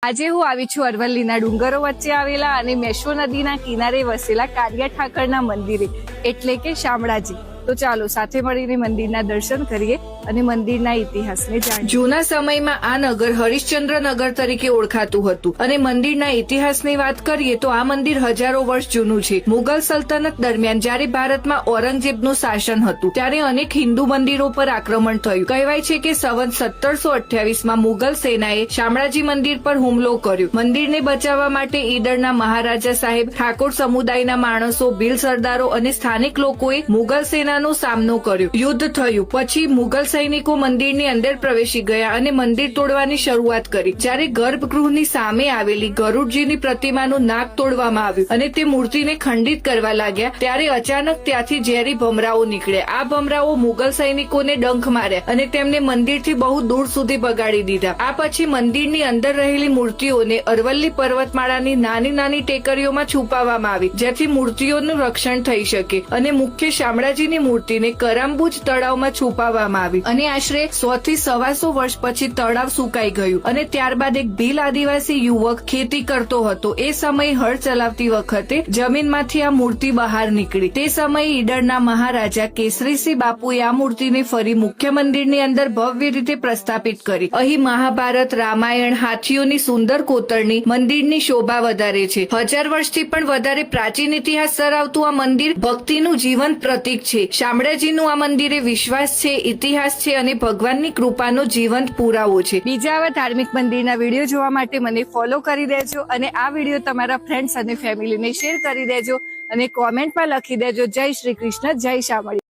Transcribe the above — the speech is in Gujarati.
આજે હું આવી છું અરવલ્લીના ડુંગરો વચ્ચે આવેલા અને મેશ્વો નદીના કિનારે વસેલા કારિયા ઠાકરના મંદિરે એટલે કે શામળાજી। તો ચાલો સાથે મળીને મંદિરના દર્શન કરીએ અને મંદિરના ઇતિહાસને જાણીએ। જૂના સમયમાં આ નગર હરિશ્ચંદ્ર નગર તરીકે ઓળખાતું હતું અને મંદિરના ઇતિહાસની વાત કરીએ તો આ મંદિર હજારો વર્ષ જૂનું છે। મુગલ સલ્તનત દરમિયાન જ્યારે ભારતમાં ઔરંગઝેબનું શાસન હતું ત્યારે અનેક હિન્દુ મંદિરો પર આક્રમણ થયું। કહેવાય છે કે સંવત 1728માં મુગલ સેનાએ શામળાજી મંદિર પર હુમલો કર્યો। મંદિરને બચાવવા માટે ઈડરના મહારાજા સાહેબ, ઠાકોર સમુદાયના માણસો, ભીલ સરદારો અને સ્થાનિક લોકોએ મુગલ સેના સામનો કર્યો। યુદ્ધ થયું પછી મુગલ સૈનિકો મંદિરની અંદર પ્રવેશી ગયા અને મંદિર તોડવાની શરૂઆત કરી। જ્યારે ગર્ભગૃહની સામે આવેલી ગરુડજીની પ્રતિમાનું નાક તોડવામાં આવ્યું અને તે મૂર્તિને ખંડિત કરવા લાગ્યા ત્યારે અચાનક ત્યાંથી ઝેરી ભમરાઓ નીકળ્યા। આ ભમરાઓ મુગલ સૈનિકોને ડંખ માર્યા અને તેમને મંદિરથી બહુ દૂર સુધી ભગાડી દીધા। આ પછી મંદિરની અંદર રહેલી મૂર્તિઓને અરવલ્લી પર્વતમાળાની નાની નાની ટેકરીઓમાં છુપાવવામાં આવી જેથી મૂર્તિઓનું રક્ષણ થઈ શકે અને મુખ્ય શામળાજીની મૂર્તિને કરમબુજ તળાવમાં છુપાવવામાં આવી અને આશરે 100 થી 125 વર્ષ પછી તળાવ સુકાઈ ગયું અને ત્યારબાદ એક ભીલ આદિવાસી યુવક ખેતી કરતો હતો। એ સમયે હળ ચલાવતી વખતે જમીનમાંથી આ મૂર્તિ બહાર નીકળી। તે સમયે ઈડરના મહારાજા કેસરીસિંહ બાપુએ આ મૂર્તિને ફરી મુખ્ય મંદિરની અંદર ભવ્ય રીતે પ્રસ્થાપિત કરી। અહીં મહાભારત, રામાયણ, હાથીઓની સુંદર કોતરણી મંદિરની શોભા વધારે છે। 1000 વર્ષથી પણ વધારે પ્રાચીન ઇતિહાસ ધરાવતું આ મંદિર ભક્તિનું જીવંત પ્રતીક છે। શામળાજીનું આ મંદિરે વિશ્વાસ છે, ઇતિહાસ છે અને ભગવાનની કૃપાનો જીવંત પુરાવો છે। બીજા આવા ધાર્મિક મંદિરના વિડીયો જોવા માટે મને ફોલો કરી દેજો અને આ વિડીયો તમારા ફ્રેન્ડ્સ અને ફેમિલીને શેર કરી દેજો અને કોમેન્ટમાં લખી દેજો જય શ્રી કૃષ્ણ, જય શામળિયા।